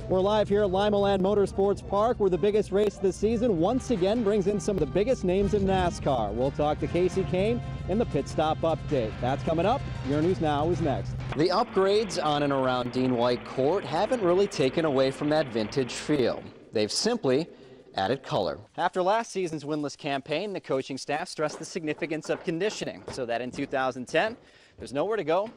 We're live here at Limaland Motorsports Park, where the biggest race of the season once again brings in some of the biggest names in NASCAR. We'll talk to Casey Kane in the pit stop update. That's coming up. Your News Now is next. The upgrades on and around Dean White Court haven't really taken away from that vintage feel. They've simply added color. After last season's winless campaign, the coaching staff stressed the significance of conditioning so that in 2010, there's nowhere to go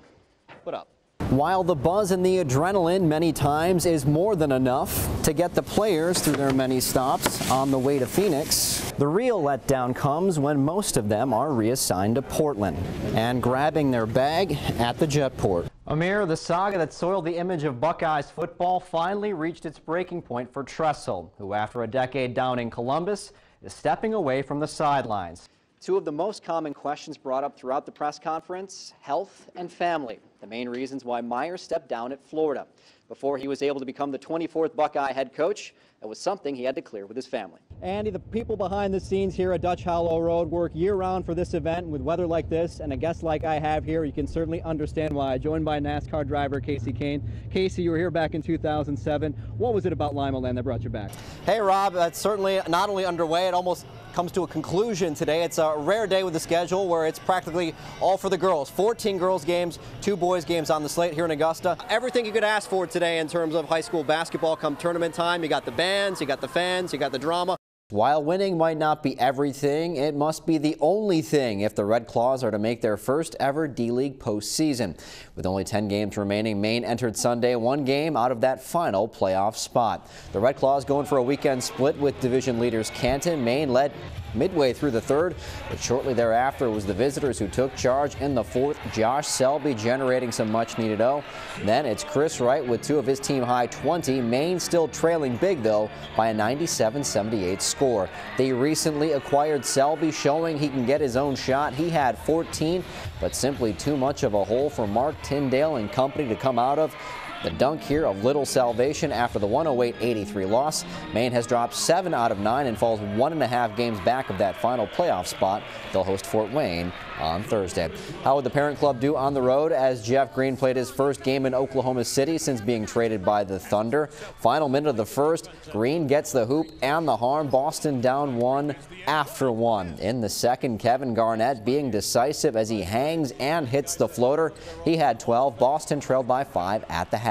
but up. While the buzz and the adrenaline many times is more than enough to get the players through their many stops on the way to Phoenix, the real letdown comes when most of them are reassigned to Portland and grabbing their bag at the jetport. Amir, the saga that soiled the image of Buckeyes football finally reached its breaking point for Tressel, who after a decade down in Columbus is stepping away from the sidelines. Two of the most common questions brought up throughout the press conference, health and family. The main reasons why Myers stepped down at Florida. Before he was able to become the 24th Buckeye head coach, it was something he had to clear with his family. Andy, the people behind the scenes here at Dutch Hollow Road work year-round for this event. With weather like this and a guest like I have here, you can certainly understand why. Joined by NASCAR driver Casey Kane. Casey, you were here back in 2007. What was it about Limaland that brought you back? Hey, Rob, that's certainly not only underway, it almost comes to a conclusion today. It's a rare day with the schedule where it's practically all for the girls. 14 girls games, 2 boys games on the slate here in Augusta. Everything you could ask for today in terms of high school basketball come tournament time. You got the bands, you got the fans, you got the drama. While winning might not be everything, it must be the only thing if the Red Claws are to make their first ever D-League postseason. With only 10 games remaining, Maine entered Sunday 1 game out of that final playoff spot. The Red Claws going for a weekend split with division leaders Canton. Maine led midway through the third, but shortly thereafter it was the visitors who took charge in the fourth. Josh Selby generating some much-needed O. Then it's Chris Wright with 2 of his team-high 20. Maine still trailing big, though, by a 97-78 score. They recently acquired Selby, showing he can get his own shot. He had 14, but simply too much of a hole for Mark Tyndale and company to come out of. The dunk here of little salvation after the 108-83 loss. Maine has dropped 7 out of 9 and falls 1.5 games back of that final playoff spot. They'll host Fort Wayne on Thursday. How would the parent club do on the road as Jeff Green played his first game in Oklahoma City since being traded by the Thunder? Final minute of the first, Green gets the hoop and the harm. Boston down 1 after 1. In the second, Kevin Garnett being decisive as he hangs and hits the floater. He had 12. Boston trailed by 5 at the half.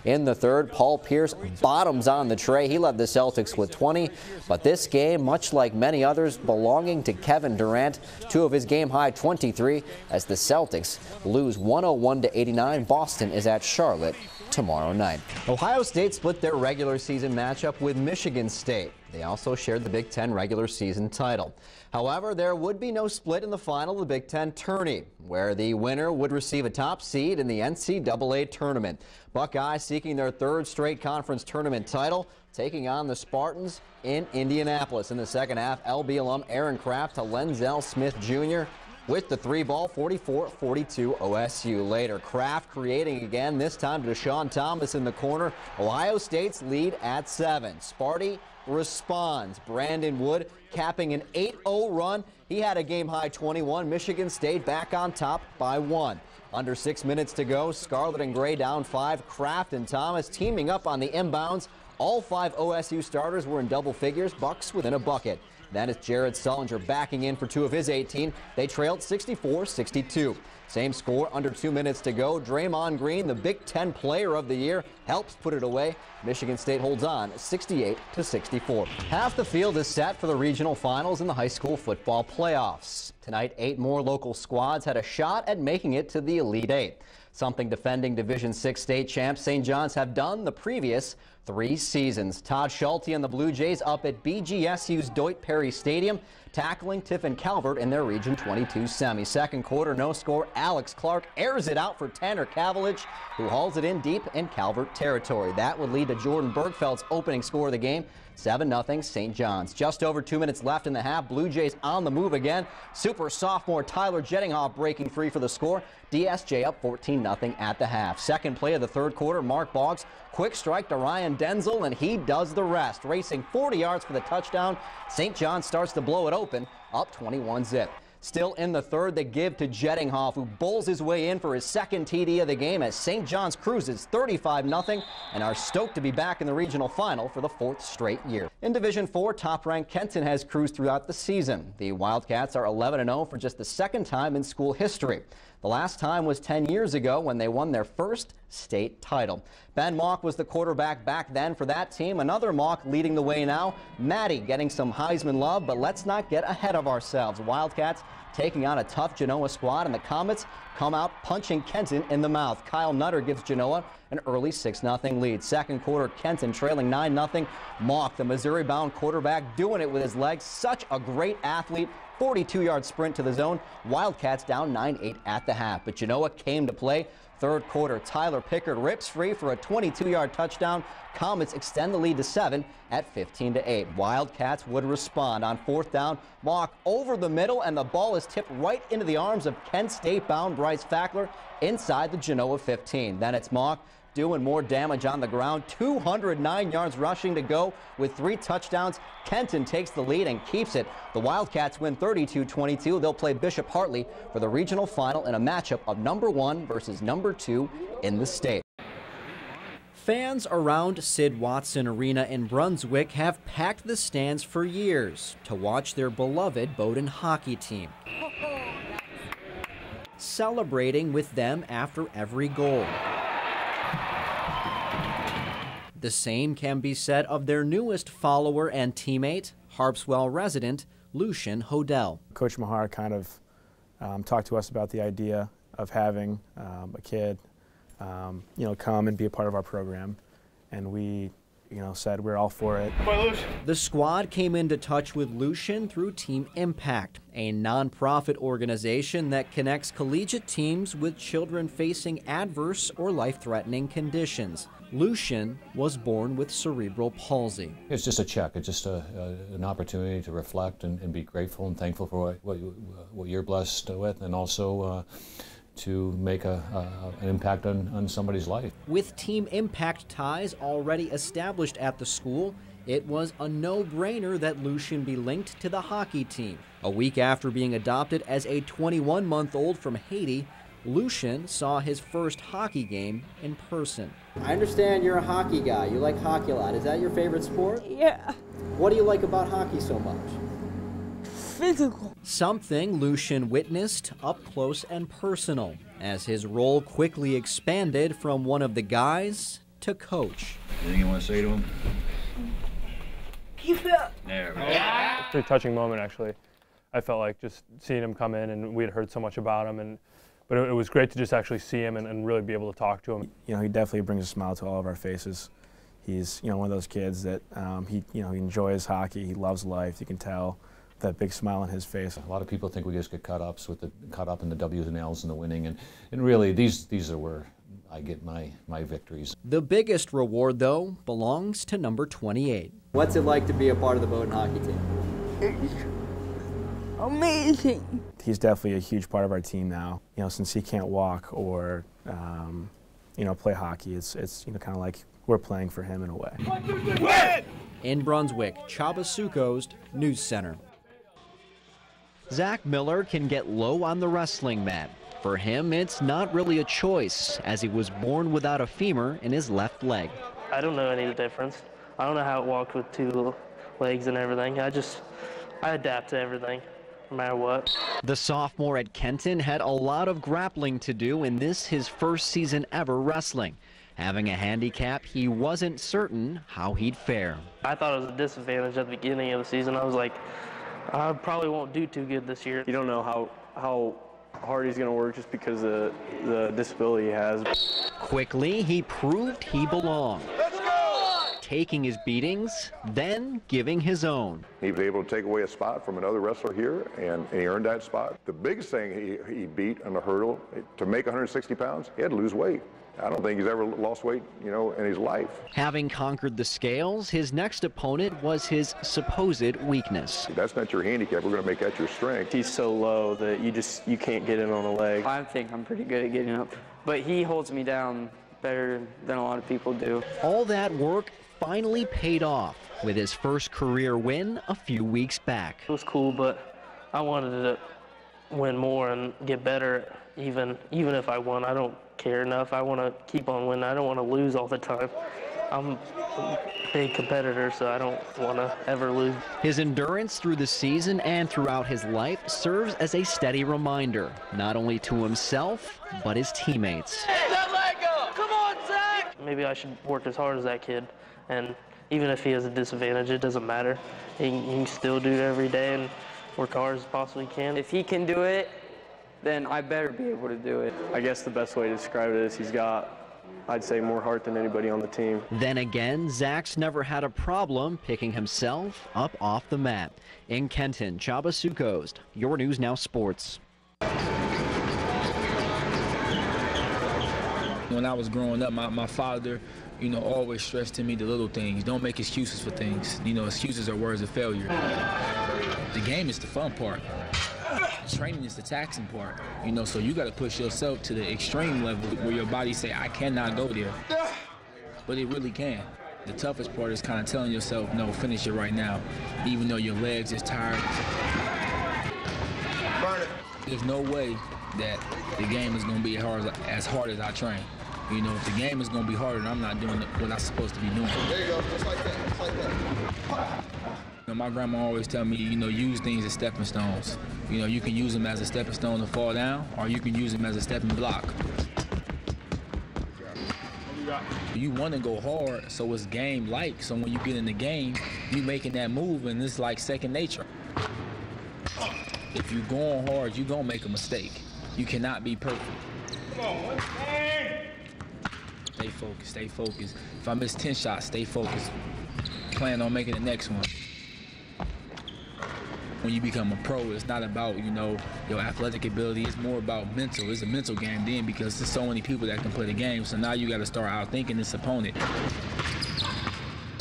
In the third, Paul Pierce bottoms on the tray. He led the Celtics with 20, but this game, much like many others belonging to Kevin Durant, 2 of his game-high 23 as the Celtics lose 101-89. Boston is at Charlotte tomorrow night. Ohio State split their regular season matchup with Michigan State. They also shared the Big Ten regular season title. However, there would be no split in the final of the Big Ten tourney, where the winner would receive a top seed in the NCAA tournament. Buckeyes seeking their 3rd straight conference tournament title, taking on the Spartans in Indianapolis. In the second half, LB alum Aaron Kraft to Lenzel Smith Jr. with the 3-ball, 44-42 OSU. Later, Kraft creating again, this time to Deshaun Thomas in the corner. Ohio State's lead at 7. Sparty responds. Brandon Wood capping an 8-0 run. He had a game-high 21. Michigan State back on top by 1. Under 6 minutes to go, Scarlet and Gray down 5. Kraft and Thomas teaming up on the inbounds. All 5 OSU starters were in double figures. Bucks within a bucket. That is Jared Sullinger backing in for 2 of his 18. They trailed 64-62. Same score, under 2 minutes to go. Draymond Green, the Big Ten Player of the Year, helps put it away. Michigan State holds on 68-64. Half the field is set for the regional finals in the high school football playoffs. Tonight, 8 more local squads had a shot at making it to the Elite 8. Something defending Division 6 state champs St. John's have done the previous 3 seasons. Todd Schulte and the Blue Jays up at BGSU's Deutsch Perry Stadium, tackling Tiffin Calvert in their Region 22 semi. Second quarter, no score. Alex Clark airs it out for Tanner Cavalich, who hauls it in deep in Calvert territory. That would lead to Jordan Bergfeld's opening score of the game, 7-0 St. John's. Just over 2 minutes left in the half. Blue Jays on the move again. Super sophomore Tyler Jettinghoff breaking free for the score. DSJ up 14-0 at the half. Second play of the third quarter, Mark Boggs, quick strike to Ryan Denzel, and he does the rest. Racing 40 yards for the touchdown. St. John starts to blow it open, up 21-zip. Still in the third, they give to Jettinghoff, who bowls his way in for his second TD of the game as St. John's cruises 35-0 and are stoked to be back in the regional final for the 4th straight year. In Division 4, top-ranked Kenton has cruised throughout the season. The Wildcats are 11-0 for just the second time in school history. The last time was 10 years ago when they won their first state title. Ben Mock was the quarterback back then for that team. Another Mock leading the way now. Maddie getting some Heisman love, but let's not get ahead of ourselves. Wildcats taking on a tough Genoa squad, and the Comets come out punching Kenton in the mouth. Kyle Nutter gives Genoa an early 6-0 lead. Second quarter, Kenton trailing 9-0. Mock, the Missouri-bound quarterback, doing it with his legs. Such a great athlete. 42-yard sprint to the zone. Wildcats down 9-8 at the half, but Genoa came to play. Third quarter, Tyler Pickard rips free for a 22-yard touchdown. Comets extend the lead to 7 at 15-8. Wildcats would respond on 4th down. Mock over the middle, and the ball is tipped right into the arms of Kent State-bound Bryce Fackler inside the Genoa 15. Then it's Mock doing more damage on the ground. 209 yards rushing to go with 3 touchdowns. Kenton takes the lead and keeps it. The Wildcats win 32-22. They'll play Bishop Hartley for the regional final in a matchup of number 1 versus number 2 in the state. Fans around Sid Watson Arena in Brunswick have packed the stands for years to watch their beloved Bowdoin hockey team, celebrating with them after every goal. The same can be said of their newest follower and teammate, Harpswell resident Lucian Hodel. Coach Mahar kind of talked to us about the idea of having a kid, come and be a part of our program, and we, said we're all for it. The squad came into touch with Lucian through Team Impact, a nonprofit organization that connects collegiate teams with children facing adverse or life-threatening conditions. Lucian was born with cerebral palsy. It's just a check. It's just an opportunity to reflect and be grateful and thankful for what you're blessed with, and also to make an impact on somebody's life. With Team Impact ties already established at the school, it was a no-brainer that Lucian be linked to the hockey team. A week after being adopted as a 21-month-old from Haiti, Lucian saw his first hockey game in person. I understand you're a hockey guy. You like hockey a lot. Is that your favorite sport? Yeah. What do you like about hockey so much? Physical. Something Lucian witnessed up close and personal as his role quickly expanded from one of the guys to coach. Anything you want to say to him? Keep it up. There we go. A pretty touching moment, actually. I felt like just seeing him come in, and we had heard so much about him, but it was great to just actually see him and really be able to talk to him. He definitely brings a smile to all of our faces. He's one of those kids that he enjoys hockey. He loves life. You can tell that big smile on his face. A lot of people think we just get caught up in the W's and L's and the winning, and really these are where I get my victories. The biggest reward, though, belongs to number 28. What's it like to be a part of the Bowdoin hockey team? It's amazing. He's definitely a huge part of our team now. Since he can't walk or play hockey, it's kind of like we're playing for him in a way. In Brunswick, Csaba Sukosd, News Center. Zach Miller can get low on the wrestling mat. For him, it's not really a choice, as he was born without a femur in his left leg. I don't know any difference. I don't know how it walked with 2 legs and everything. I adapt to everything, no matter what. The sophomore at Kenton had a lot of grappling to do in this, his first season ever wrestling. Having a handicap, he wasn't certain how he'd fare. I thought it was a disadvantage at the beginning of the season. I was like, I probably won't do too good this year. You don't know how hard he's going to work just because of the disability he has. Quickly, he proved he belonged. Taking his beatings, then giving his own. He was able to take away a spot from another wrestler here, and he earned that spot. The biggest thing he beat on the hurdle, to make 160 pounds, he had to lose weight. I don't think he's ever lost weight, in his life. Having conquered the scales, his next opponent was his supposed weakness. That's not your handicap. We're going to make that your strength. He's so low that you can't get in on a leg. I think I'm pretty good at getting up, but he holds me down better than a lot of people do. All that work finally paid off with his first career win a few weeks back. It was cool, but I wanted it win more and get better. Even if I won, I don't care enough. I want to keep on winning. I don't want to lose all the time. I'm a big competitor, so I don't want to ever lose. His endurance through the season and throughout his life serves as a steady reminder, not only to himself, but his teammates. Come on, Zach! Maybe I should work as hard as that kid, and even if he has a disadvantage, it doesn't matter. He can still do it every day and work hard as possibly can. If he can do it, then I better be able to do it. I guess the best way to describe it is he's got, I'd say, more heart than anybody on the team. Then again, Zach's never had a problem picking himself up off the mat. In Kenton, Csaba Sukosd, your News Now Sports. When I was growing up, my father, always stressed to me the little things. Don't make excuses for things. Excuses are words of failure. The game is the fun part. Training is the taxing part, so you got to push yourself to the extreme level where your body say, I cannot go there. But it really can. The toughest part is kind of telling yourself, no, finish it right now, even though your legs is tired. There's no way that the game is going to be as hard as I train. If the game is going to be harder, I'm not doing what I'm supposed to be doing. There you go, just like that, just like that. My grandma always tell me, use things as stepping stones. You can use them as a stepping stone to fall down, or you can use them as a stepping block. You want to go hard, so it's game-like. So when you get in the game, you making that move, and it's like second nature. If you're going hard, you're going to make a mistake. You cannot be perfect. Stay focused, stay focused. If I miss 10 shots, stay focused. Plan on making the next one. When you become a pro, it's not about, your athletic ability. It's more about mental. It's a mental game then, because there's so many people that can play the game. So now you got to start outthinking this opponent.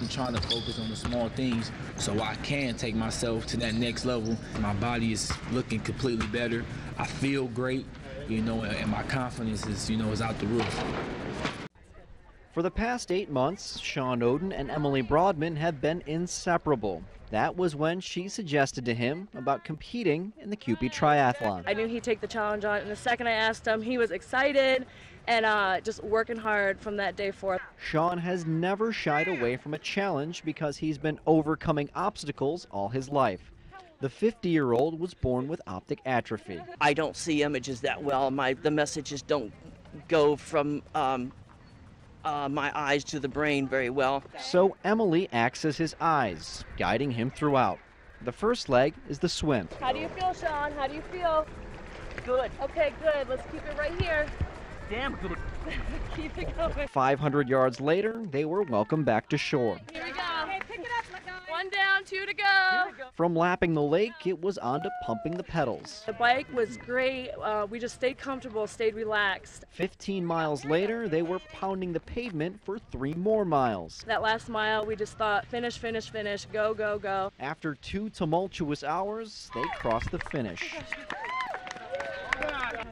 I'm trying to focus on the small things so I can take myself to that next level. My body is looking completely better. I feel great, and my confidence is out the roof. For the past 8 months, Sean Oden and Emily Broadman have been inseparable. That was when she suggested to him about competing in the CUPE Triathlon. I knew he'd take the challenge on, and the second I asked him, he was excited and just working hard from that day forth. Sean has never shied away from a challenge because he's been overcoming obstacles all his life. The 50-year-old was born with optic atrophy. I don't see images that well. The messages don't go from my eyes to the brain very well. So Emily acts as his eyes, guiding him throughout. The first leg is the swim. How do you feel, Sean? How do you feel? Good. Okay, good. Let's keep it right here. Damn good. Keep it going. 500 yards later, they were welcomed back to shore. Here we go. Okay, pick it up. One down, 2 to go. From lapping the lake, it was on to pumping the pedals. The bike was great. We just stayed comfortable, stayed relaxed. 15 miles later, they were pounding the pavement for 3 more miles. That last mile, we just thought, finish, finish, finish, go, go, go. After 2 tumultuous hours, they crossed the finish.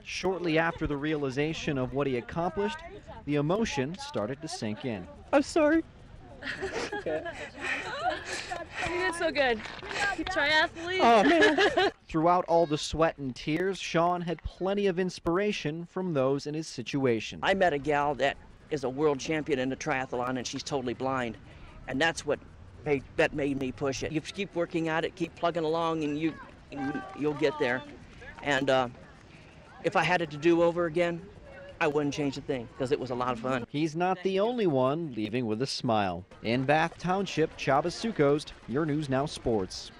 Shortly after the realization of what he accomplished, the emotion started to sink in. I'm sorry. Okay. You did so good. Triathlete. Oh, man. Throughout all the sweat and tears, Sean had plenty of inspiration from those in his situation. I met a gal that is a world champion in the triathlon, and she's totally blind. And that's what made me push it. You keep working at it, keep plugging along, and you'll get there. And if I had it to do over again, I wouldn't change a thing, because it was a lot of fun. He's not the only one leaving with a smile. In Bath Township, Csaba Sukosd, your News Now Sports.